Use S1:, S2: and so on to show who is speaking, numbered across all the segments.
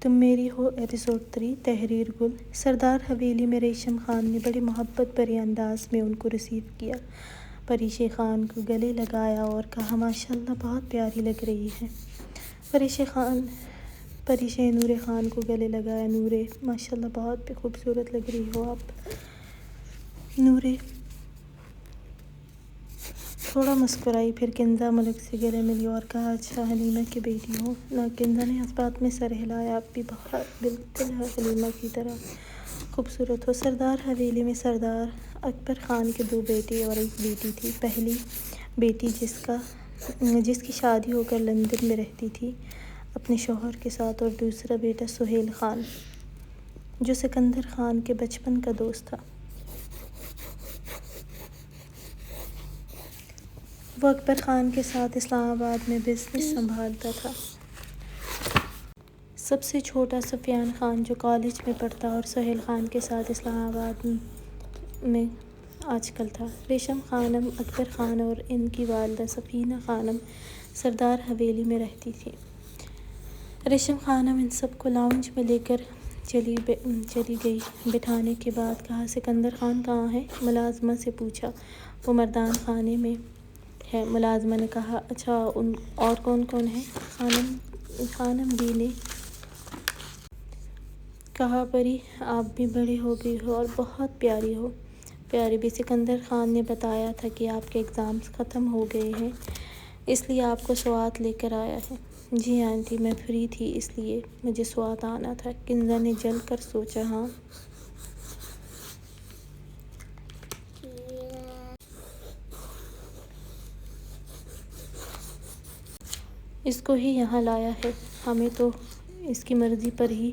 S1: تم میری ہو ایپیسوڈ 3 تحریر گل۔ سردار حویلی میں ریشم خان نے بڑے محبت بھرے انداز میں ان کو ریسیو کیا، پریشے خان کو گلے لگایا اور کہا ماشاء اللہ بہت پیاری لگ رہی ہے۔ پریشے نورے خان کو گلے لگایا، نورے ماشاء اللہ بہت خوبصورت لگ رہی ہو آپ۔ نورے تھوڑا مسکرائی، پھر کنزا ملک سے گلے ملی اور کہا اچھا حلیمہ کی بیٹی ہو نا۔ کنزا نے اس بات میں سر ہلایا، آپ بھی بہت بالکل حلیمہ کی طرح خوبصورت ہو۔ سردار حویلی میں سردار اکبر خان کے 2 بیٹے اور 1 بیٹی تھی۔ پہلی بیٹی جس کی شادی ہو کر لندن میں رہتی تھی اپنے شوہر کے ساتھ، اور دوسرا بیٹا سہیل خان جو سکندر خان کے بچپن کا دوست تھا۔ وہ اکبر خان کے ساتھ اسلام آباد میں بزنس سنبھالتا تھا۔ سب سے چھوٹا سفیان خان جو کالج میں پڑھتا اور سہیل خان کے ساتھ اسلام آباد میں آج کل تھا۔ ریشم خانم، اکبر خان اور ان کی والدہ سفینہ خانم سردار حویلی میں رہتی تھیں۔ ریشم خانم ان سب کو لاؤنج میں لے کر چلی گئی۔ بٹھانے کے بعد کہا سکندر خان کہاں ہے؟ ملازمہ سے پوچھا۔ وہ مردان خانے میں ہے، ملازمہ نے کہا۔ اچھا اور کون کون ہے؟ خانم بی نے کہا پری آپ بھی بڑی ہو گئی ہو اور بہت پیاری ہو۔ پیاری بھی؟ سکندر خان نے بتایا تھا کہ آپ کے ایگزامز ختم ہو گئے ہیں اس لیے آپ کو سوات لے کر آیا ہے۔ جی آنٹی میں فری تھی اس لیے مجھے سوات آنا تھا۔ کنزا نے جل کر سوچا ہاں اس کو ہی یہاں لایا ہے، ہمیں تو اس کی مرضی پر ہی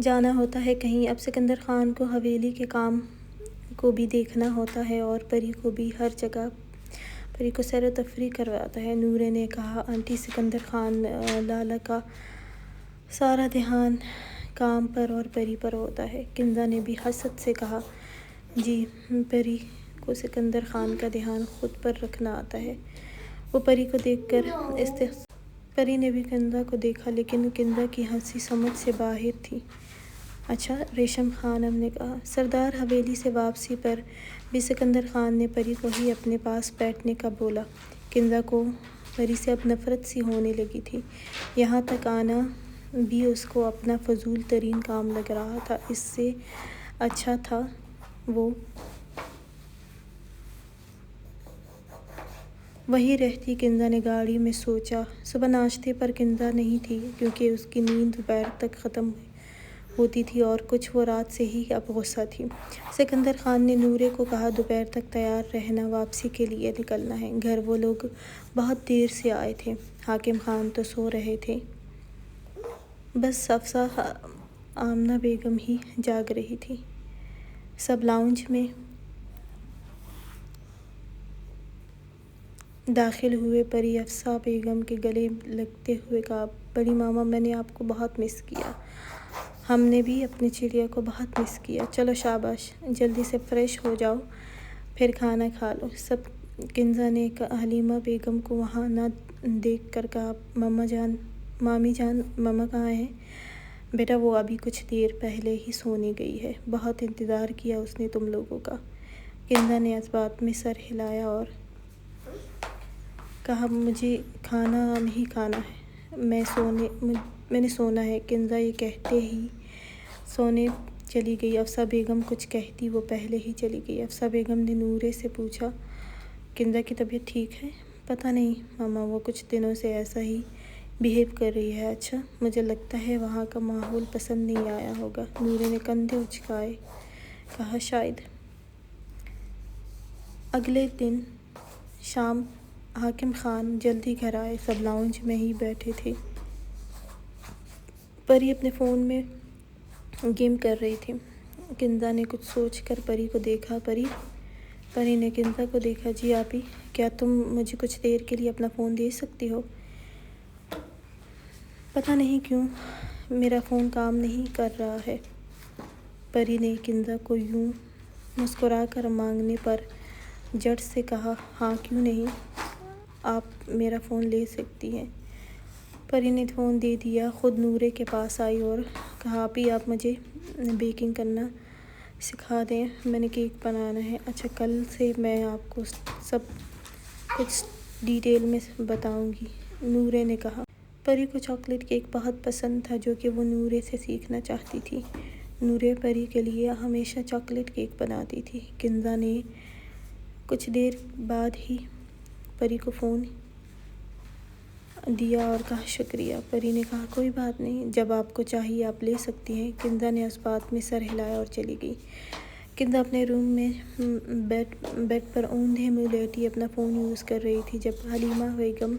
S1: جانا ہوتا ہے کہیں۔ اب سکندر خان کو حویلی کے کام کو بھی دیکھنا ہوتا ہے اور پری کو بھی ہر جگہ پری کو سیر و تفریح کرواتا ہے۔ نورے نے کہا آنٹی سکندر خان لالا کا سارا دھیان کام پر اور پری پر ہوتا ہے۔ کنزا نے بھی حسد سے کہا جی پری کو سکندر خان کا دھیان خود پر رکھنا آتا ہے۔ وہ پری کو دیکھ کر پری نے بھی کنزا کو دیکھا لیکن کنزا کی ہنسی سمجھ سے باہر تھی۔ اچھا ریشم خانم نے کہا۔ سردار حویلی سے واپسی پر بھی سکندر خان نے پری کو ہی اپنے پاس بیٹھنے کا بولا۔ کنزا کو پری سے اب نفرت سی ہونے لگی تھی، یہاں تک آنا بھی اس کو اپنا فضول ترین کام لگ رہا تھا۔ اس سے اچھا تھا وہ وہیں رہتی۔ کنزا نے گاڑی میں سوچا۔ صبح ناشتے پر کنزا نہیں تھی کیونکہ اس کی نیند دوپہر تک ختم ہوتی تھی اور کچھ وہ رات سے ہی اب غصہ تھی۔ سکندر خان نے نورے کو کہا دوپہر تک تیار رہنا، واپسی کے لیے نکلنا ہے۔ گھر وہ لوگ بہت دیر سے آئے تھے، حاکم خان تو سو رہے تھے، بس افسا آمنہ بیگم ہی جاگ رہی تھی۔ سب لاؤنج میں داخل ہوئے۔ پری افسا بیگم کے گلے لگتے ہوئے کہا بڑی ماما میں نے آپ کو بہت مس کیا، ہم نے بھی اپنی چڑیا کو بہت مس کیا۔ چلو شاباش جلدی سے فریش ہو جاؤ پھر کھانا کھا لو سب۔ کنزا نے حلیمہ بیگم کو وہاں نہ دیکھ کر کہا مامی جان مما کہاں ہیں؟ بیٹا وہ ابھی کچھ دیر پہلے ہی سونے گئی ہے، بہت انتظار کیا اس نے تم لوگوں کا۔ کنزا نے اس بات میں سر ہلایا اور کہا مجھے کھانا نہیں کھانا ہے، میں نے سونا ہے۔ کنزا یہ کہتے ہی سونے چلی گئی۔ افسا بیگم کچھ کہتی وہ پہلے ہی چلی گئی۔ افسا بیگم نے نورے سے پوچھا کنزا کی طبیعت ٹھیک ہے؟ پتہ نہیں ماما وہ کچھ دنوں سے ایسا ہی بیہیو کر رہی ہے۔ اچھا مجھے لگتا ہے وہاں کا ماحول پسند نہیں آیا ہوگا۔ نورے نے کندھے اچکائے کہا شاید۔ اگلے دن شام حاکم خان جلدی گھر آئے، سب لاؤنج میں ہی بیٹھے تھے۔ پری اپنے فون میں گیم کر رہی تھی۔ کنزا نے کچھ سوچ کر پری کو دیکھا۔ پری نے کنزا کو دیکھا جی آپی کیا تم مجھے کچھ دیر کے لیے اپنا فون دے سکتی ہو؟ پتہ نہیں کیوں میرا فون کام نہیں کر رہا ہے۔ پری نے کنزا کو یوں مسکرا کر مانگنے پر جھٹ سے کہا ہاں کیوں نہیں، آپ میرا فون لے سکتی ہیں۔ پری نے فون دے دیا، خود نورے کے پاس آئی اور کہا آپی آپ مجھے بیکنگ کرنا سکھا دیں، میں نے کیک بنانا ہے۔ اچھا کل سے میں آپ کو سب کچھ ڈیٹیل میں بتاؤں گی، نورے نے کہا۔ پری کو چاکلیٹ کیک بہت پسند تھا جو کہ وہ نورے سے سیکھنا چاہتی تھی۔ نورے پری کے لیے ہمیشہ چاکلیٹ کیک بناتی تھی۔ کنزا نے کچھ دیر بعد ہی پری کو فون دیا اور کہا شکریہ۔ پری نے کہا کوئی بات نہیں، جب آپ کو چاہیے آپ لے سکتی ہیں۔ کنزا نے اس بات میں سر ہلایا اور چلی گئی۔ کنزا اپنے روم میں بیڈ پر اوندھے منہ لیٹی اپنا فون یوز کر رہی تھی جب حلیمہ بیگم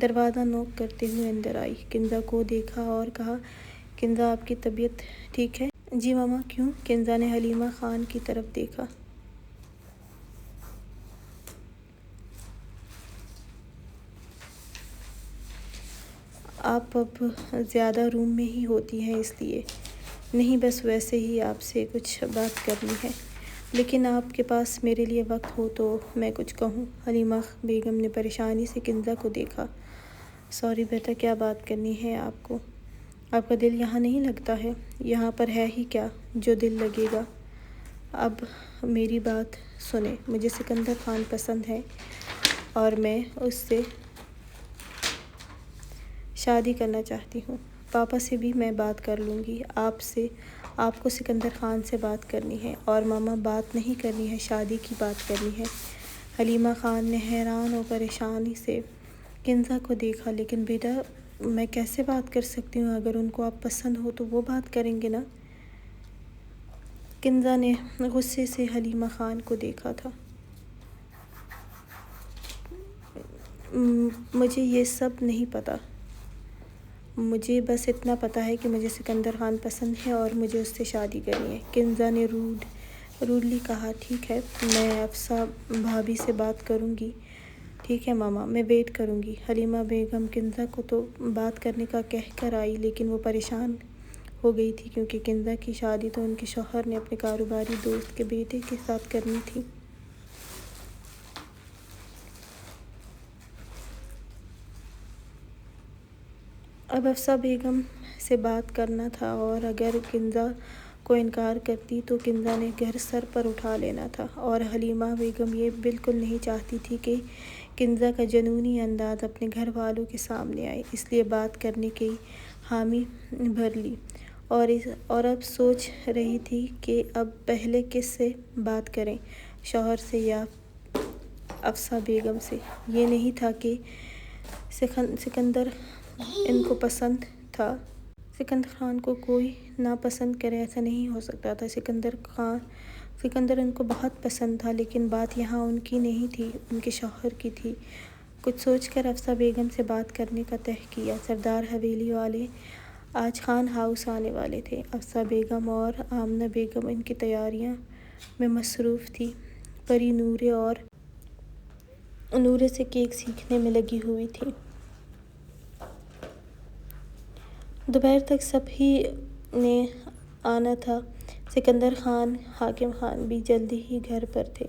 S1: دروازہ نوک کرتے ہوئے اندر آئی۔ کنزا کو دیکھا اور کہا کنزا آپ کی طبیعت ٹھیک ہے؟ جی ماما کیوں؟ کنزا نے حلیمہ خان کی طرف دیکھا۔ آپ اب زیادہ روم میں ہی ہوتی ہیں اس لیے؟ نہیں بس ویسے ہی آپ سے کچھ بات کرنی ہے، لیکن آپ کے پاس میرے لیے وقت ہو تو میں کچھ کہوں۔ حلیمہ بیگم نے پریشانی سے کنزا کو دیکھا۔ سوری بیٹا کیا بات کرنی ہے آپ کو؟ آپ کا دل یہاں نہیں لگتا ہے؟ یہاں پر ہے ہی کیا جو دل لگے گا؟ اب میری بات سنیں، مجھے سکندر خان پسند ہے اور میں اس سے شادی کرنا چاہتی ہوں۔ پاپا سے بھی میں بات کر لوں گی۔ آپ کو سکندر خان سے بات کرنی ہے اور ماما بات نہیں کرنی ہے، شادی کی بات کرنی ہے۔ حلیمہ خان نے حیران و پریشانی سے کنزا کو دیکھا۔ لیکن بیٹا میں کیسے بات کر سکتی ہوں؟ اگر ان کو آپ پسند ہو تو وہ بات کریں گے نا۔ کنزا نے غصے سے حلیمہ خان کو دیکھا تھا۔ مجھے یہ سب نہیں پتہ، مجھے بس اتنا پتہ ہے کہ مجھے سکندر خان پسند ہے اور مجھے اس سے شادی کرنی ہے۔ کنزا نے روڈلی کہا ٹھیک ہے میں افسا بھابھی سے بات کروں گی۔ ٹھیک ہے ماما میں ویٹ کروں گی۔ حلیمہ بیگم کنزا کو تو بات کرنے کا کہہ کر آئی لیکن وہ پریشان ہو گئی تھی کیونکہ کنزا کی شادی تو ان کے شوہر نے اپنے کاروباری دوست کے بیٹے کے ساتھ کرنی تھی۔ اب افسا بیگم سے بات کرنا تھا اور اگر کنزا کو انکار کرتی تو کنزا نے گھر سر پر اٹھا لینا تھا، اور حلیمہ بیگم یہ بالکل نہیں چاہتی تھی کہ کنزا کا جنونی انداز اپنے گھر والوں کے سامنے آئے، اس لیے بات کرنے کی حامی بھر لی اور اب سوچ رہی تھی کہ اب پہلے کس سے بات کریں، شوہر سے یا افسا بیگم سے۔ یہ نہیں تھا کہ سکندر ان کو پسند تھا۔ سکندر خان کو کوئی ناپسند کرے ایسا نہیں ہو سکتا تھا۔ سکندر ان کو بہت پسند تھا، لیکن بات یہاں ان کی نہیں تھی، ان کے شوہر کی تھی۔ کچھ سوچ کر افسا بیگم سے بات کرنے کا طے کیا۔ سردار حویلی والے آج خان ہاؤس آنے والے تھے۔ افسا بیگم اور آمنہ بیگم ان کی تیاریوں میں مصروف تھیں۔ پری نورے سے کیک سیکھنے میں لگی ہوئی تھی۔ دوپہر تک سب ہی نے آنا تھا۔ سکندر خان، حاکم خان بھی جلدی ہی گھر پر تھے۔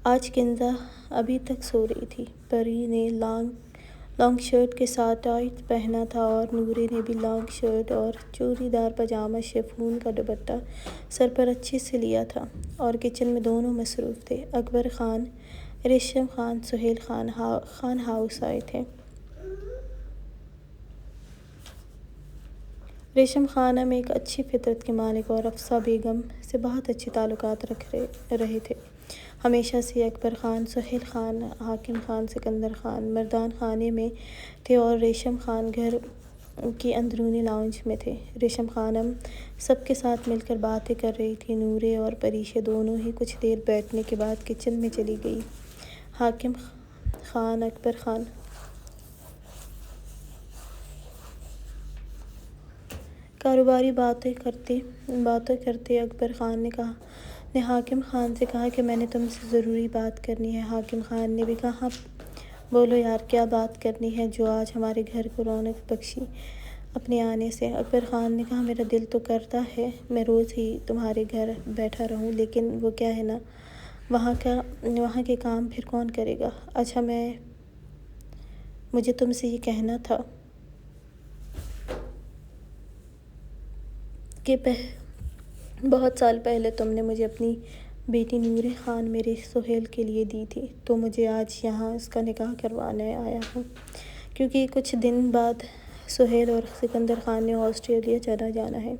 S1: آج کنزا ابھی تک سو رہی تھی۔ پری نے لانگ شرٹ کے ساتھ ٹائی پہنا تھا اور نورے نے بھی لانگ شرٹ اور چوڑی دار پاجامہ شیفون کا دوپٹہ سر پر اچھے سے لیا تھا اور کچن میں دونوں مصروف تھے۔ اکبر خان، ریشم خان، سہیل خان خان ہاؤس آئے تھے۔ ریشم خانم ایک اچھی فطرت کے مالک اور افسا بیگم سے بہت اچھے تعلقات رکھ رہے تھے ہمیشہ سے۔ اکبر خان، سہیل خان، حاکم خان، سکندر خان مردان خانے میں تھے اور ریشم خان گھر کی اندرونی لاؤنج میں تھے۔ ریشم خانم سب کے ساتھ مل کر باتیں کر رہی تھیں۔ نورے اور پریشا دونوں ہی کچھ دیر بیٹھنے کے بعد کچن میں چلی گئیں۔ حاکم خان، اکبر خان کاروباری باتیں کرتے اکبر خان نے حاکم خان سے کہا کہ میں نے تم سے ضروری بات کرنی ہے۔ حاکم خان نے بھی کہا ہاں بولو یار کیا بات کرنی ہے جو آج ہمارے گھر کو رونق بخشی اپنے آنے سے؟ اکبر خان نے کہا میرا دل تو کرتا ہے میں روز ہی تمہارے گھر بیٹھا رہوں، لیکن وہ کیا ہے نا وہاں کے کام پھر کون کرے گا؟ اچھا مجھے تم سے یہ کہنا تھا کہ بہت سال پہلے تم نے مجھے اپنی بیٹی نور خان میرے سہیل کے لیے دی تھی، تو مجھے آج یہاں اس کا نکاح کروانے آیا ہوں، کیونکہ کچھ دن بعد سہیل اور سکندر خان نے آسٹریلیا چلا جانا ہے،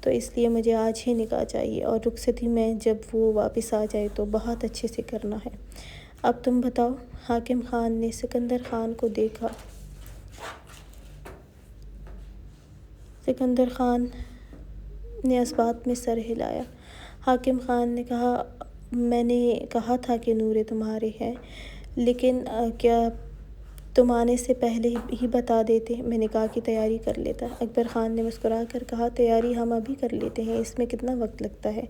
S1: تو اس لیے مجھے آج ہی نکاح چاہیے، اور رخصتی میں جب وہ واپس آ جائے تو بہت اچھے سے کرنا ہے۔ اب تم بتاؤ۔ حاکم خان نے سکندر خان کو دیکھا۔ سکندر خان نے اس بات میں سر ہلایا۔ حاکم خان نے کہا، میں نے کہا تھا کہ نوریں تمہاری ہے، لیکن کیا تم آنے سے پہلے ہی بتا دیتے، میں نکاح کی تیاری کر لیتا۔ اکبر خان نے مسکرا کر کہا، تیاری ہم ابھی کر لیتے ہیں، اس میں کتنا وقت لگتا ہے۔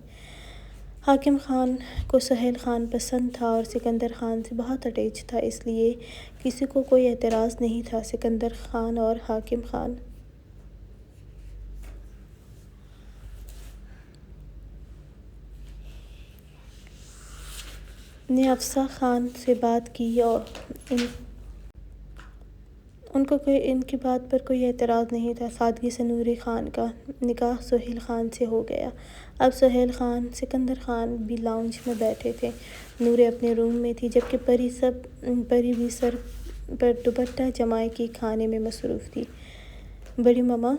S1: حاکم خان کو سہیل خان پسند تھا اور سکندر خان سے بہت اٹیچ تھا، اس لیے کسی کو کوئی اعتراض نہیں تھا۔ سکندر خان اور حاکم خان نے افسر خان سے بات کی اور ان کو ان کی بات پر کوئی اعتراض نہیں تھا۔ سادگی سے نور خان کا نکاح سہیل خان سے ہو گیا۔ اب سہیل خان، سکندر خان بھی لاؤنج میں بیٹھے تھے، نوریں اپنے روم میں تھی، جبکہ پری بھی سر پر دوپٹہ جمائے کے کھانے میں مصروف تھی۔ بڑی ماما،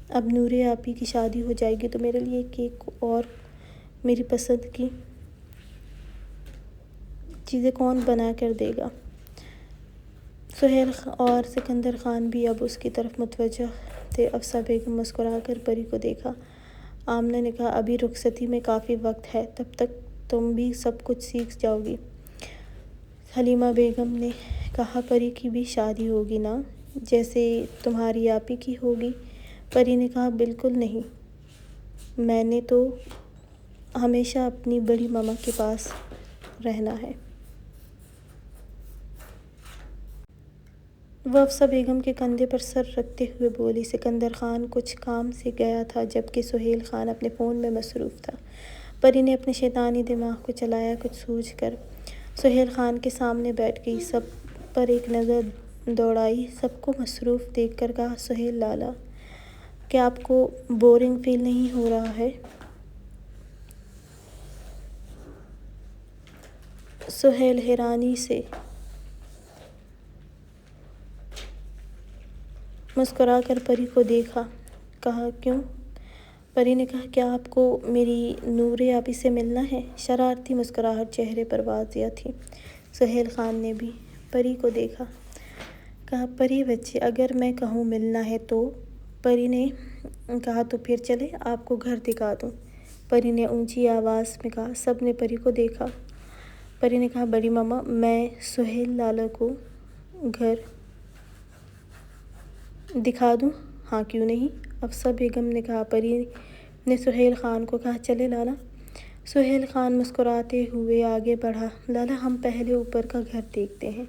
S1: اب نور آپی کی شادی ہو جائے گی تو میرے لیے کیک اور میری پسند کی چیزیں کون بنا کر دے گا؟ سہیل اور سکندر خان بھی اب اس کی طرف متوجہ تھے۔ افسر بیگم مسکرا کر پری کو دیکھا۔ آمنہ نے کہا، ابھی رخصتی میں کافی وقت ہے، تب تک تم بھی سب کچھ سیکھ جاؤ گی۔ حلیمہ بیگم نے کہا، پری کی بھی شادی ہوگی نا، جیسے تمہاری آپی کی ہوگی؟ پری نے کہا، بالکل نہیں، میں نے تو ہمیشہ اپنی بڑی ماما کے پاس رہنا ہے۔ وہ افسر بیگم کے کندھے پر سر رکھتے ہوئے بولی۔ سکندر خان کچھ کام سے گیا تھا، جبکہ سہیل خان اپنے فون میں مصروف تھا۔ پری نے اپنے شیطانی دماغ کو چلایا کچھ سوچ کر، سہیل خان کے سامنے بیٹھ گئی، سب پر ایک نظر دوڑائی، سب کو مصروف دیکھ کر کہا، سہیل لالا، کیا آپ کو بورنگ فیل نہیں ہو رہا ہے؟ سہیل حیرانی سے مسکرا کر پری کو دیکھا، کہا، کیوں؟ پری نے کہا، کیا آپ کو میری نور آپی سے ملنا ہے؟ شرارتی مسکراہٹ چہرے پر واضح تھی۔ سہیل خان نے بھی پری کو دیکھا، کہا، پری بچی، اگر میں کہوں ملنا ہے تو؟ پری نے کہا، تو پھر چلیں، آپ کو گھر دکھا دوں۔ پری نے اونچی آواز میں کہا۔ سب نے پری کو دیکھا۔ پری نے کہا، بڑی ماما، میں سہیل لالا کو گھر دکھا دوں؟ ہاں، کیوں نہیں؟ افسر بیگم نے کہا۔ پری نے سہیل خان کو کہا، چلیں لالا۔ سہیل خان مسکراتے ہوئے آگے بڑھا، لالا، ہم پہلے اوپر کا گھر دیکھتے ہیں۔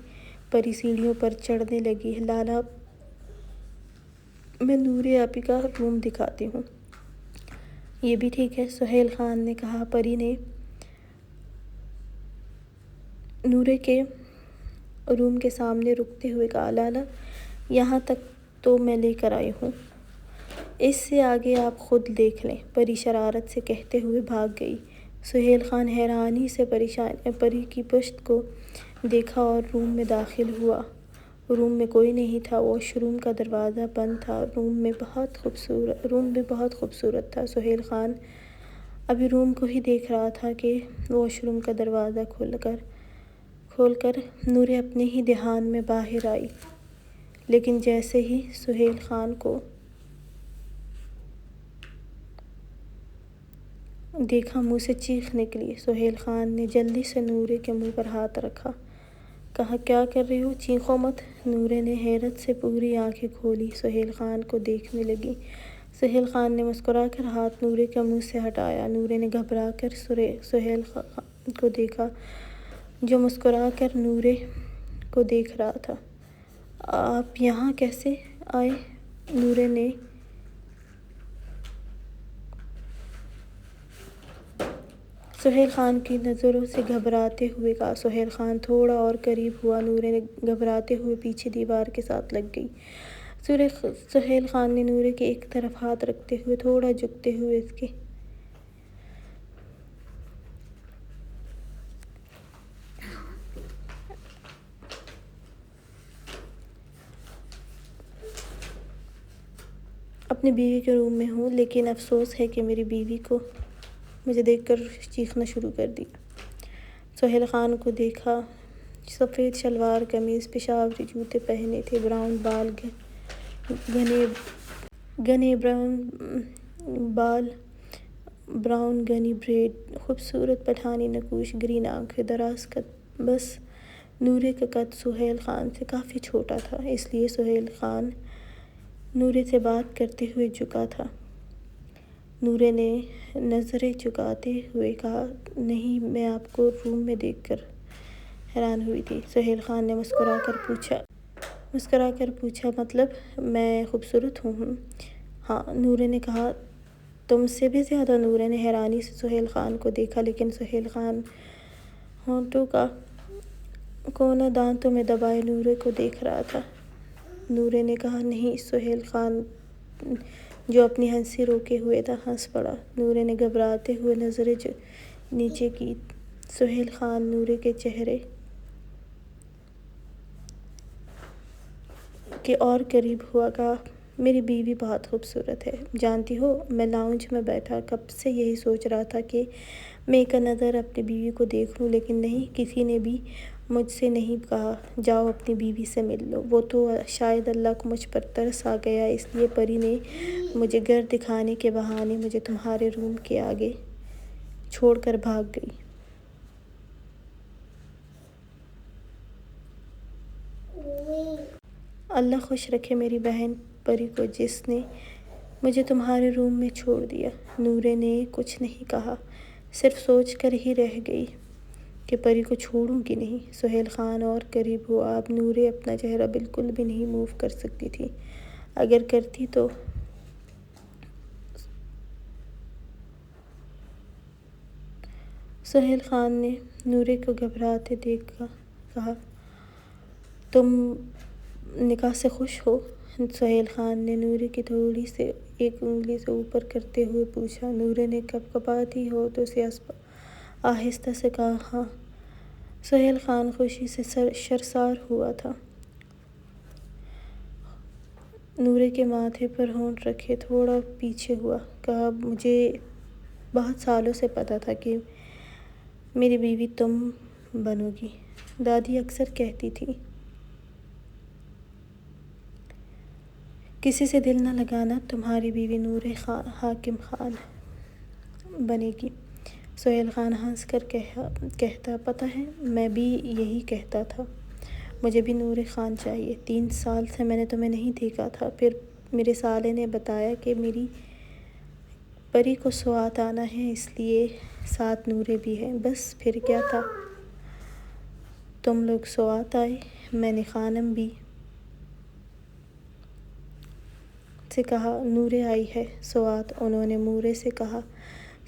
S1: پری سیڑھیوں پر چڑھنے لگی، لالا، میں نور آپی کا روم دکھاتی ہوں۔ یہ بھی ٹھیک ہے، سہیل خان نے کہا۔ پری نے نوریں کے روم کے سامنے رکتے ہوئے کہا، لالا، یہاں تک تو میں لے کر آئی ہوں، اس سے آگے آپ خود دیکھ لیں۔ پری شرارت سے کہتے ہوئے بھاگ گئی۔ سہیل خان حیرانی سے پری کی پشت کو دیکھا اور روم میں داخل ہوا۔ روم میں کوئی نہیں تھا، واش روم کا دروازہ بند تھا، روم بھی بہت خوبصورت تھا۔ سہیل خان ابھی روم کو ہی دیکھ رہا تھا کہ واش روم کا دروازہ کھول کر نوریں اپنے ہی دھیان میں باہر آئی، لیکن جیسے ہی سہیل خان کو دیکھا، منہ سے چیخ نکلی۔ سہیل خان نے جلدی سے نوریں کے منہ پر ہاتھ رکھا، کہا، کیا کر رہی ہو؟ چیخو مت۔ نوریں نے حیرت سے پوری آنکھیں کھولی، سہیل خان کو دیکھنے لگی۔ سہیل خان نے مسکرا کر ہاتھ نوریں کے منہ سے ہٹایا۔ نوریں نے گھبرا کر سہیل خان کو دیکھا، جو مسکرا کر نوریں کو دیکھ رہا تھا۔ آپ یہاں کیسے آئے؟ نوریں نے سہیل خان کی نظروں سے گھبراتے ہوئے کہا۔ سہیل خان تھوڑا اور قریب ہوا، نوریں گھبراتے ہوئے پیچھے دیوار کے ساتھ لگ گئی۔ سہیل خان نے نورے کے ایک طرف ہاتھ رکھتے ہوئے تھوڑا جھکتے ہوئے اس کے اپنی بیوی کے روم میں ہوں، لیکن افسوس ہے کہ میری بیوی کو مجھے دیکھ کر چیخنا شروع کر دیا۔ سہیل خان کو دیکھا، سفید شلوار قمیض، پشاوری جوتے پہنے تھے، براؤن بال، گھنے براؤن گھنی بریڈ، خوبصورت پٹھانی نقوش، گرین آنکھیں، دراز قد۔ بس نورے کا قد سہیل خان سے کافی چھوٹا تھا، اس لیے سہیل خان نورے سے بات کرتے ہوئے جھکا تھا۔ نورے نے نظریں جھکاتے ہوئے کہا، نہیں، میں آپ کو روم میں دیکھ کر حیران ہوئی تھی۔ سہیل خان نے مسکرا کر پوچھا، مطلب میں خوبصورت ہوں؟ ہاں، نورے نے کہا۔ تم سے بھی زیادہ؟ نورے نے حیرانی سے سہیل خان کو دیکھا، لیکن سہیل خان ہونٹوں کا کونا دانتوں میں دبائے نورے کو دیکھ رہا تھا۔ نورے نے کہا، نہیں۔ سہیل خان جو اپنی ہنسی روکے ہوئے تھا، ہنس پڑا۔ نورے نے گھبراتے ہوئے نظریں نیچے کی۔ سہیل خان نورے کے چہرے کے اور قریب ہوا، کہا، میری بیوی بہت خوبصورت ہے، جانتی ہو، میں لاؤنج میں بیٹھا کب سے یہی سوچ رہا تھا کہ میں ایک نظر اپنی بیوی کو دیکھ لوں، لیکن نہیں، کسی نے بھی مجھ سے نہیں کہا، جاؤ اپنی بیوی سے مل لو۔ وہ تو شاید اللہ کو مجھ پر ترس آ گیا، اس لیے پری نے مجھے گھر دکھانے کے بہانے مجھے تمہارے روم کے آگے چھوڑ کر بھاگ گئی۔ اللہ خوش رکھے میری بہن پری کو، جس نے مجھے تمہارے روم میں چھوڑ دیا۔ نورے نے کچھ نہیں کہا، صرف سوچ کر ہی رہ گئی کہ پری کو چھوڑوں گی نہیں۔ سہیل خان اور قریب ہوا۔ اب نورے اپنا چہرہ بالکل بھی نہیں موو کر سکتی تھی، اگر کرتی تو سہیل خان نے نورے کو گھبراتے دیکھ کہا، تم نکاح سے خوش ہو؟ سہیل خان نے نورے کی تھوڑی سی ایک انگلی سے اوپر کرتے ہوئے پوچھا۔ نورے نے کپکپاتی ہونٹوں سے آہستہ سے کہا، ہاں۔ سہیل خان خوشی سے سرشار ہوا تھا۔ نورے کے ماتھے پر ہونٹ رکھے تھوڑا پیچھے ہوا، کہا، مجھے بہت سالوں سے پتہ تھا کہ میری بیوی تم بنو گی۔ دادی اکثر کہتی تھی، کسی سے دل نہ لگانا، تمہاری بیوی نورے حاکم خان بنے گی۔ سہیل خان ہنس کر کہتا، پتہ ہے، میں بھی یہی کہتا تھا، مجھے بھی نورے خان چاہیے۔ 3 سال سے میں نے تمہیں نہیں دیکھا تھا، پھر میرے سالے نے بتایا کہ میری پری کو سوات آنا ہے، اس لیے ساتھ نورے بھی ہے۔ بس پھر کیا تھا، تم لوگ سوات آئے، میں نے خانم بھی سے کہا، نورے آئی ہے سوات، انہوں نے نورے سے کہا۔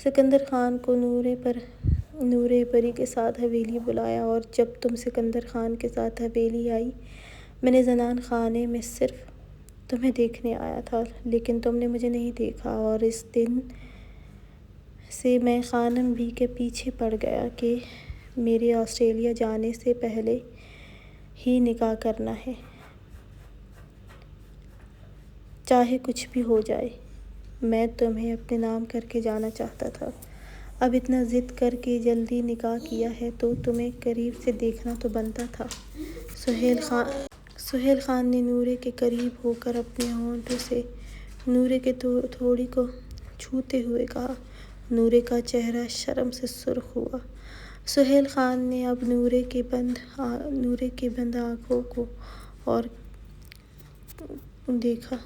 S1: سکندر خان کو نورے پری کے ساتھ حویلی بلایا، اور جب تم سکندر خان کے ساتھ حویلی آئی، میں نے زنان خانے میں صرف تمہیں دیکھنے آیا تھا، لیکن تم نے مجھے نہیں دیکھا، اور اس دن سے میں خانم بھی کے پیچھے پڑ گیا کہ میرے آسٹریلیا جانے سے پہلے ہی نکاح کرنا ہے، چاہے کچھ بھی ہو جائے۔ میں تمہیں اپنے نام کر کے جانا چاہتا تھا، اب اتنا ضد کر کے جلدی نکاح کیا ہے تو تمہیں قریب سے دیکھنا تو بنتا تھا۔ سہیل خان نے نورے کے قریب ہو کر اپنے ہونٹوں سے نورے کے تھوڑی کو چھوتے ہوئے کہا۔ نورے کا چہرہ شرم سے سرخ ہوا۔ سہیل خان نے اب نورے کے بند آنکھوں کو اور دیکھا۔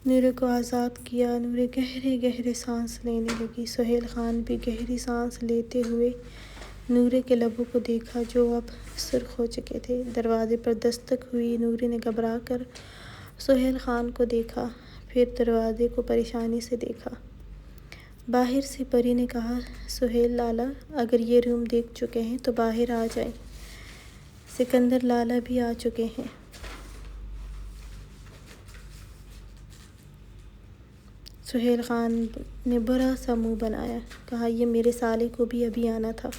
S1: نورے کو آزاد کیا۔ نورے گہرے گہرے سانس لینے لگی۔ سہیل خان بھی گہری سانس لیتے ہوئے نورے کے لبوں کو دیکھا جو اب سرخ ہو چکے تھے۔ دروازے پر دستک ہوئی۔ نورے نے گھبرا کر سہیل خان کو دیکھا، پھر دروازے کو پریشانی سے دیکھا۔ باہر سے پری نے کہا، سہیل لالا اگر یہ روم دیکھ چکے ہیں تو باہر آ جائیں، سکندر لالا بھی آ چکے ہیں۔ سہیل خان نے برا سا منہ بنایا، کہا یہ میرے سالے کو بھی ابھی آنا تھا،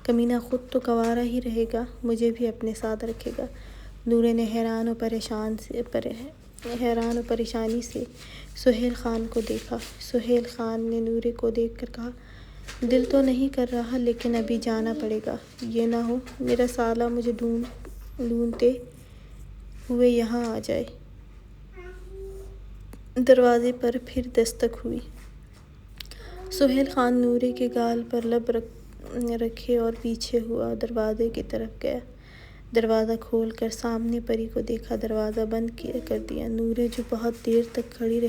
S1: کمینہ خود تو کنوارا ہی رہے گا، مجھے بھی اپنے ساتھ رکھے گا۔ نورے نے حیران و پریشانی سے سہیل خان کو دیکھا۔ سہیل خان نے نورے کو دیکھ کر کہا، دل تو نہیں کر رہا لیکن ابھی جانا پڑے گا، یہ نہ ہو میرا سالہ مجھے ڈھونڈتے ہوئے یہاں آ جائے۔ دروازے پر پھر دستک ہوئی۔ سہیل خان نورے کے گال پر لب رکھے اور پیچھے ہوا دروازے کی طرف گیا۔ دروازہ کھول کر سامنے پری کو دیکھا، دروازہ بند کر دیا۔ نورے جو بہت دیر تک کھڑی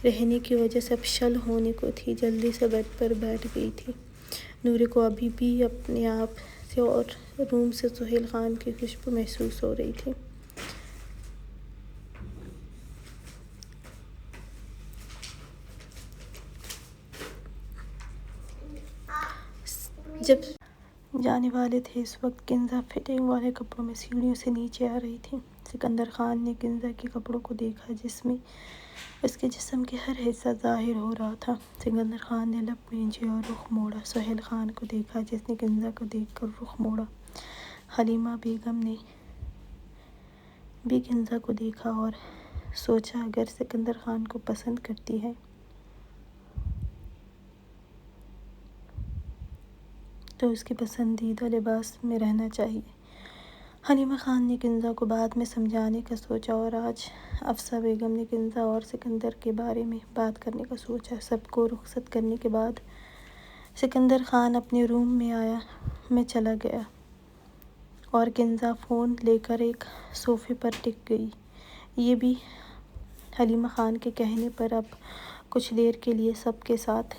S1: رہنے کی وجہ سے اب شل ہونے کو تھی، جلدی سے بیڈ پر بیٹھ گئی تھی۔ نورے کو ابھی بھی اپنے آپ سے اور روم سے سہیل خان کی خوشبو محسوس ہو رہی تھی۔ جب جانے والے تھے اس وقت کنزا فٹنگ والے کپڑوں میں سیڑھیوں سے نیچے آ رہی تھی۔ سکندر خان نے کنزا کے کپڑوں کو دیکھا جس میں اس کے جسم کے ہر حصہ ظاہر ہو رہا تھا۔ سکندر خان نے لب کھینچے اور رخ موڑا۔ سہیل خان کو دیکھا جس نے کنزا کو دیکھ کر رخ موڑا۔ حلیمہ بیگم نے بھی کنزا کو دیکھا اور سوچا اگر سکندر خان کو پسند کرتی ہے تو اس کے پسندیدہ لباس میں رہنا چاہیے۔ حلیمہ خان نے کنزا کو بعد میں سمجھانے کا سوچا اور آج افسہ بیگم نے کنزا اور سکندر کے بارے میں بات کرنے کا سوچا۔ سب کو رخصت کرنے کے بعد سکندر خان اپنے روم میں چلا گیا اور کنزا فون لے کر ایک صوفے پر ٹک گئی۔ یہ بھی حلیمہ خان کے کہنے پر اب کچھ دیر کے لیے سب کے ساتھ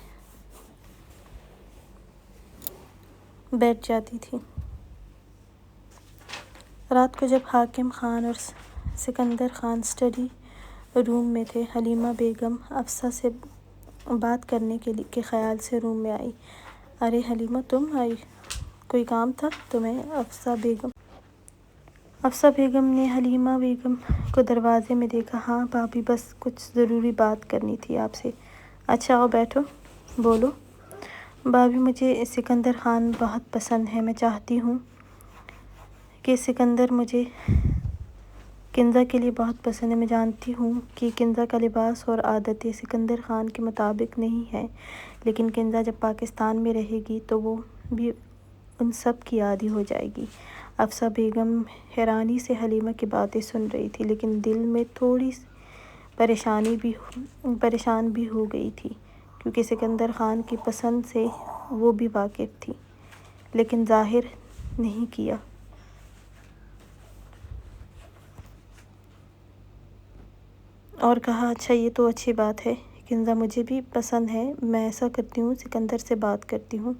S1: بیٹھ جاتی تھی۔ رات کو جب حاکم خان اور سکندر خان اسٹڈی روم میں تھے، حلیمہ بیگم افسہ سے بات کرنے کے خیال سے روم میں آئی۔ ارے حلیمہ تم آئی، کوئی کام تھا تمہیں؟ افسہ بیگم نے حلیمہ بیگم کو دروازے میں دیکھا۔ ہاں بھابی، بس کچھ ضروری بات کرنی تھی آپ سے۔ اچھا آؤ بیٹھو، بولو۔ بھابی مجھے سکندر خان بہت پسند ہے، میں چاہتی ہوں کہ سکندر مجھے کنزا کے لیے بہت پسند ہے۔ میں جانتی ہوں کہ کنزا کا لباس اور عادتیں سکندر خان کے مطابق نہیں ہیں، لیکن کنزا جب پاکستان میں رہے گی تو وہ بھی ان سب کی عادی ہو جائے گی۔ افسہ بیگم حیرانی سے حلیمہ کی باتیں سن رہی تھی، لیکن دل میں تھوڑی پریشان بھی ہو گئی تھی، کیونکہ سکندر خان کی پسند سے وہ بھی واقف تھی، لیکن ظاہر نہیں کیا۔ اور کہا، اچھا یہ تو اچھی بات ہے، کنزا مجھے بھی پسند ہے، میں ایسا کرتی ہوں سکندر سے بات کرتی ہوں،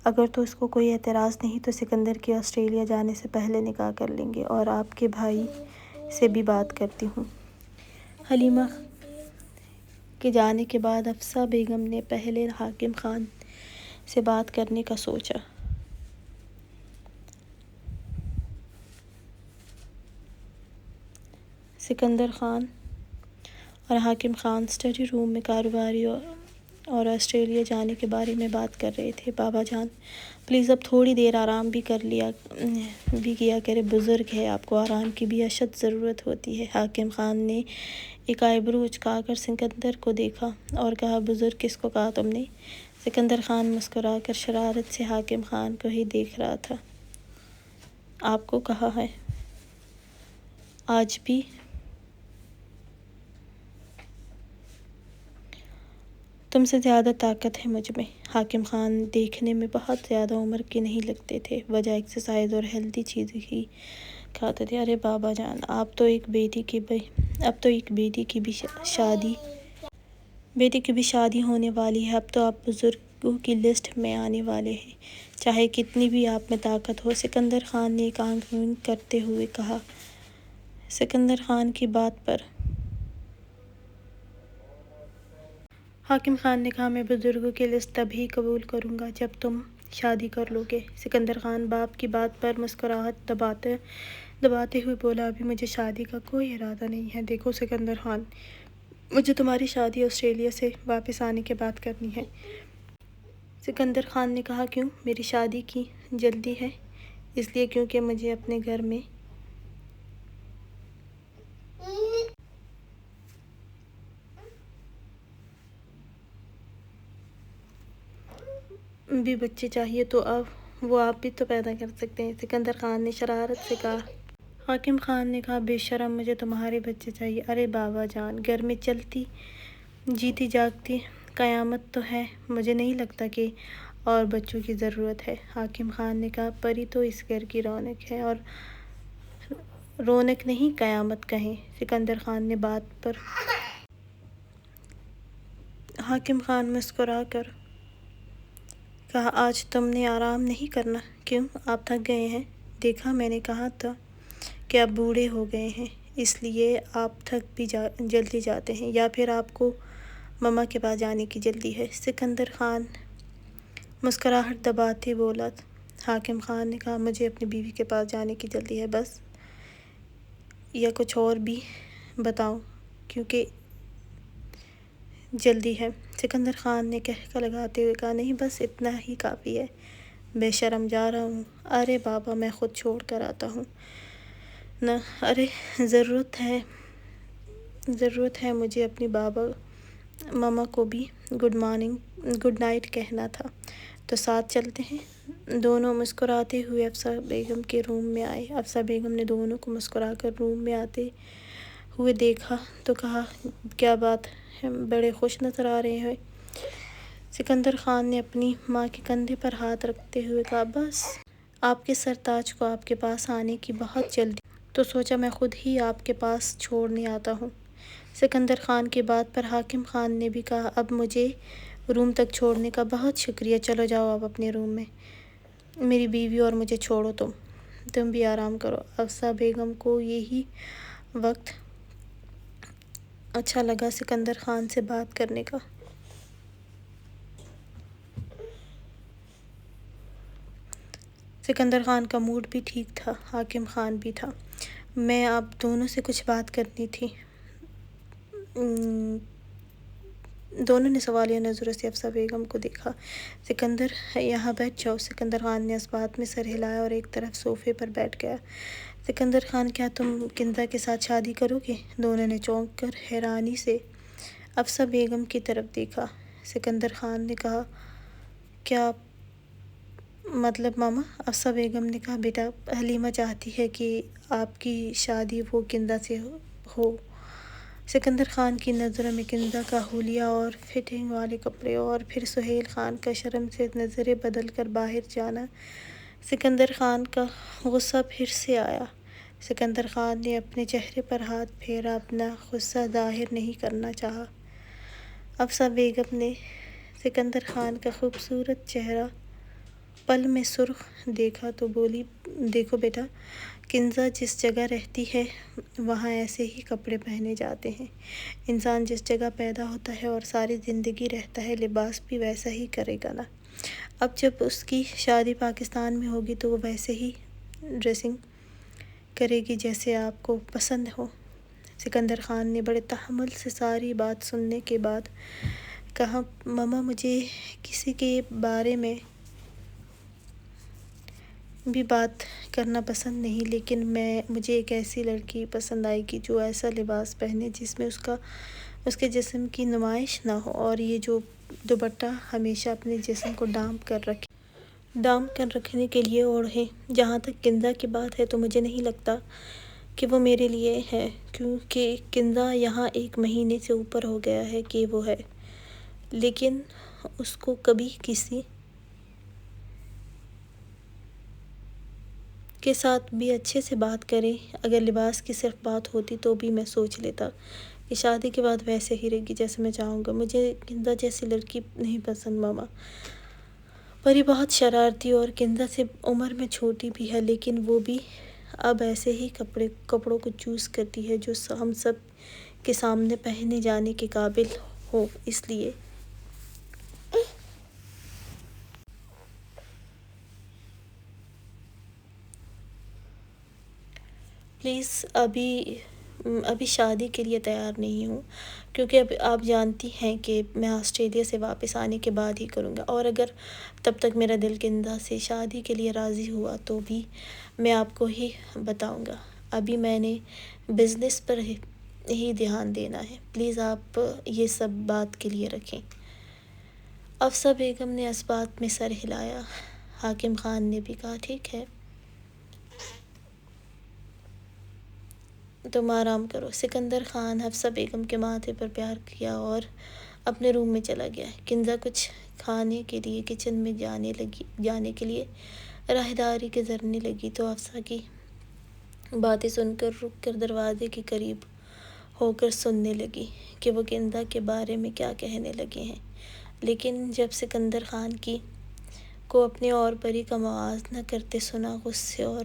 S1: اگر تو اس کو کوئی اعتراض نہیں تو سکندر کے آسٹریلیا جانے سے پہلے نکاح کر لیں گے، اور آپ کے بھائی سے بھی بات کرتی ہوں۔ حلیمہ کے جانے کے بعد افسہ بیگم نے پہلے حاکم خان سے بات کرنے کا سوچا۔ سکندر خان اور حاکم خان اسٹڈی روم میں کاروباری اور آسٹریلیا جانے کے بارے میں بات کر رہے تھے۔ بابا جان پلیز اب تھوڑی دیر آرام بھی کیا کرے، بزرگ ہے، آپ کو آرام کی بھی اشد ضرورت ہوتی ہے۔ حاکم خان نے ایک آئیبرو اچکا کر سکندر کو دیکھا اور کہا، بزرگ کس کو کہا تم نے؟ سکندر خان مسکرا کر شرارت سے حاکم خان کو ہی دیکھ رہا تھا۔ آپ کو کہا ہے، آج بھی تم سے زیادہ طاقت ہے مجھ میں۔ حاکم خان دیکھنے میں بہت زیادہ عمر کے نہیں لگتے تھے، وجہ ایکسرسائز اور ہیلتھی چیزیں ہی کھاتے تھے۔ ارے بابا جان، آپ تو ایک بیٹی کی اب تو ایک بیٹی کی بھی شادی ہونے والی ہے، اب تو آپ بزرگوں کی لسٹ میں آنے والے ہیں، چاہے کتنی بھی آپ میں طاقت ہو۔ سکندر خان نے ایک آنکھ بند کرتے ہوئے کہا۔ سکندر خان کی بات پر حاکم خان نے کہا، میں بزرگوں کی لسٹ تبھی قبول کروں گا جب تم شادی کر لو گے۔ سکندر خان باپ کی بات پر مسکراہٹ دباتے ہوئے بولا، ابھی مجھے شادی کا کوئی ارادہ نہیں ہے۔ دیکھو سکندر خان، مجھے تمہاری شادی آسٹریلیا سے واپس آنے کے بعد کرنی ہے۔ سکندر خان نے کہا، کیوں؟ میری شادی کی جلدی ہے؟ اس لیے کیونکہ مجھے اپنے گھر میں بھی بچے چاہیے، تو اب وہ آپ بھی تو پیدا کر سکتے ہیں۔ سکندر خان نے شرارت سے کہا۔ حاکم خان نے کہا، بے شرم، مجھے تمہارے بچے چاہیے۔ ارے بابا جان، گھر میں چلتی جیتی جاگتی قیامت تو ہے، مجھے نہیں لگتا کہ اور بچوں کی ضرورت ہے۔ حاکم خان نے کہا، پری تو اس گھر کی رونق ہے، اور رونق نہیں قیامت کہیں۔ سکندر خان نے بات پر حاکم خان مسکرا کر کہا، آج تم نے آرام نہیں کرنا؟ کیوں؟ آپ تھک گئے ہیں؟ دیکھا، میں نے کہا تھا کہ آپ بوڑھے ہو گئے ہیں، اس لیے آپ تھک بھی جلدی جاتے ہیں، یا پھر آپ کو مما کے پاس جانے کی جلدی ہے؟ سکندر خان مسکراہٹ دباتے بولا۔ حاکم خان نے کہا، مجھے اپنی بیوی کے پاس جانے کی جلدی ہے بس، یا کچھ اور بھی بتاؤں کیونکہ جلدی ہے؟ سکندر خان نے قہقہ لگاتے ہوئے کہا، نہیں، بس اتنا ہی کافی ہے۔ بے شرم، جا رہا ہوں۔ ارے بابا، میں خود چھوڑ کر آتا ہوں نا۔ ارے ضرورت ہے، مجھے اپنی مما کو بھی گڈ نائٹ کہنا تھا، تو ساتھ چلتے ہیں۔ دونوں مسکراتے ہوئے افسر بیگم کے روم میں آئے۔ افسر بیگم نے دونوں کو مسکرا کر روم میں آتے ہوئے دیکھا تو کہا، کیا بات ہے، بڑے خوش نظر آ رہے ہیں۔ سکندر خان نے اپنی ماں کے کندھے پر ہاتھ رکھتے ہوئے کہا، بس آپ کے سرتاج کو آپ کے پاس آنے کی بہت جلدی، تو سوچا میں خود ہی آپ کے پاس چھوڑنے آتا ہوں۔ سکندر خان کی بات پر حاکم خان نے بھی کہا، اب مجھے روم تک چھوڑنے کا بہت شکریہ، چلو جاؤ آپ اپنے روم میں، میری بیوی اور مجھے چھوڑو، تم بھی آرام کرو۔ افسر بیگم کو یہی وقت اچھا لگا سکندر خان سے بات کرنے کا۔ سکندر خان کا موڈ بھی ٹھیک تھا، حاکم خان بھی تھا۔ میں آپ دونوں سے کچھ بات کرنی تھی۔ دونوں نے سوالیہ نظروں سے افسر بیگم کو دیکھا۔ سکندر، یہاں بیٹھ جاؤ۔ سکندر خان نے اس بات میں سر ہلایا اور ایک طرف صوفے پر بیٹھ گیا۔ سکندر خان، کیا تم کنزا کے ساتھ شادی کرو گے؟ دونوں نے چونک کر حیرانی سے افسر بیگم کی طرف دیکھا۔ سکندر خان نے کہا، کیا مطلب ماما؟ افسر بیگم نے کہا، بیٹا، حلیمہ چاہتی ہے کہ آپ کی شادی وہ کنزا سے ہو۔ سکندر خان کی نظروں میں کنزا کا حلیہ اور فٹنگ والے کپڑے، اور پھر سہیل خان کا شرم سے نظریں بدل کر باہر جانا۔ سکندر خان کا غصہ پھر سے آیا۔ سکندر خان نے اپنے چہرے پر ہاتھ پھیرا، اپنا غصہ ظاہر نہیں کرنا چاہا۔ افسر بیگم نے سکندر خان کا خوبصورت چہرہ پل میں سرخ دیکھا تو بولی، دیکھو بیٹا، کنزا جس جگہ رہتی ہے وہاں ایسے ہی کپڑے پہنے جاتے ہیں۔ انسان جس جگہ پیدا ہوتا ہے اور ساری زندگی رہتا ہے، لباس بھی ویسا ہی کرے گا نا۔ اب جب اس کی شادی پاکستان میں ہوگی تو وہ ویسے ہی ڈریسنگ کرے گی جیسے آپ کو پسند ہو۔ سکندر خان نے بڑے تحمل سے ساری بات سننے کے بعد کہا، مما، مجھے کسی کے بارے میں بھی بات کرنا پسند نہیں، لیکن مجھے ایک ایسی لڑکی پسند آئے گی جو ایسا لباس پہنے جس میں اس کے جسم کی نمائش نہ ہو، اور یہ جو دوپٹہ ہمیشہ اپنے جسم کو ڈانپ کر رکھنے کے لیے اوڑھے۔ جہاں تک کنزا کی بات ہے تو مجھے نہیں لگتا کہ وہ میرے لیے ہے، کیونکہ کنزا یہاں 1 مہینے سے اوپر ہو گیا ہے کہ وہ ہے، لیکن اس کو کبھی کے ساتھ بھی اچھے سے بات کریں۔ اگر لباس کی صرف بات ہوتی تو بھی میں سوچ لیتا کہ شادی کے بعد ویسے ہی رہے گی جیسے میں چاہوں گا۔ مجھے کندا جیسی لڑکی نہیں پسند ماما۔ پری بہت شرارتی اور کندا سے عمر میں چھوٹی بھی ہے، لیکن وہ بھی اب ایسے ہی کپڑوں کو چوز کرتی ہے جو ہم سب کے سامنے پہنے جانے کے قابل ہو۔ اس لیے پلیز ابھی شادی کے لیے تیار نہیں ہوں، کیونکہ اب آپ جانتی ہیں کہ میں آسٹریلیا سے واپس آنے کے بعد ہی کروں گا، اور اگر تب تک میرا دل کندا سے شادی کے لیے راضی ہوا تو بھی میں آپ کو ہی بتاؤں گا۔ ابھی میں نے بزنس پر ہی دھیان دینا ہے، پلیز آپ یہ سب بات کے لیے رکھیں۔ افسہ بیگم نے اس بات میں سر ہلایا۔ حاکم خان نے بھی کہا ٹھیک ہے، تم آرام کرو۔ سکندر خان حفصہ بیگم کے ماتھے پر پیار کیا اور اپنے روم میں چلا گیا۔ کندا کچھ کھانے کے لیے کچن میں جانے کے لیے راہداری گزرنے لگی تو حفصہ کی باتیں سن کر رک کر دروازے کے قریب ہو کر سننے لگی کہ وہ کندا کے بارے میں کیا کہنے لگے ہیں، لیکن جب سکندر خان کو اپنے اور پری کا موازنہ کرتے سنا، غصے اور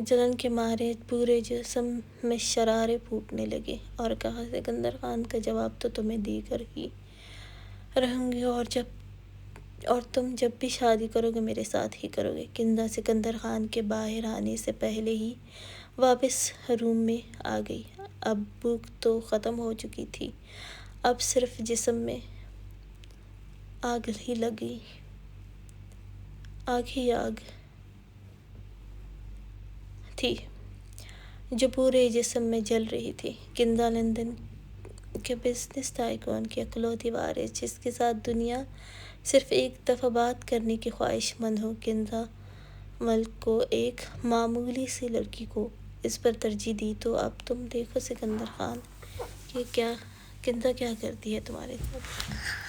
S1: جلن کے مارے پورے جسم میں شرارے پھوٹنے لگے اور کہا سکندر خان کا جواب تو تمہیں دے کر ہی رہوں گی، اور تم جب بھی شادی کرو گے میرے ساتھ ہی کرو گے۔ کندا سکندر خان کے باہر آنے سے پہلے ہی واپس روم میں آ گئی۔ اب بھوک تو ختم ہو چکی تھی، اب صرف جسم میں آگ تھی جو پورے جسم میں جل رہی تھی۔ کندا لندن کے بزنس ٹائکون کی اکلوتی وارث، جس کے ساتھ دنیا صرف ایک دفعہ بات کرنے کی خواہش مند ہو، کندا ملک کو ایک معمولی سی لڑکی کو اس پر ترجیح دی۔ تو اب تم دیکھو سکندر خان کہ کندا کیا کرتی ہے تمہارے ساتھ۔